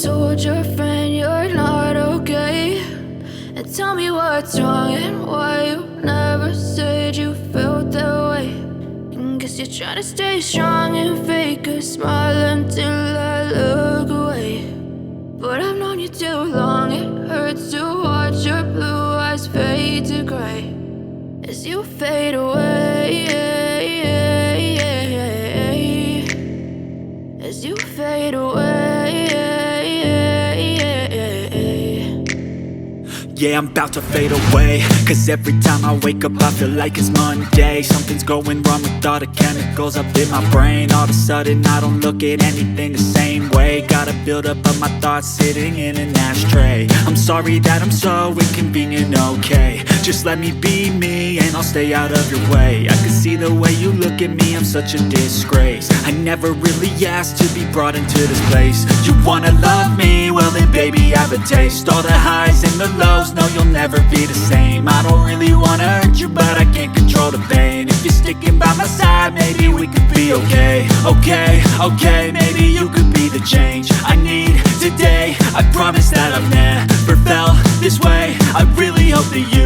told your friend you're not okay? And tell me what's wrong and why you never said you felt that way. And guess you're trying to stay strong and fake a smile until I look away. But I've known you too long, it hurts to watch your blue eyes fade to gray as you fade away, as you fade away. Yeah, I'm about to fade away, cause every time I wake up I feel like it's Monday. Something's going wrong with all the chemicals up in my brain. All of a sudden I don't look at anything the same way. Gotta build up of my thoughts sitting in an ashtray. I'm sorry that I'm so inconvenient, okay? Just let me be me and I'll stay out of your way. I can see the way you look at me, I'm such a disgrace. I never really asked to be brought into this place. You wanna love me? Well then baby I have a taste. All the highs and the lows, no you'll never be the same. I don't really wanna hurt you but I can't control the pain. If you're sticking by my side maybe we could be okay. Okay, maybe you could be the change I need today. I promise that I've never felt this way. I really hope that you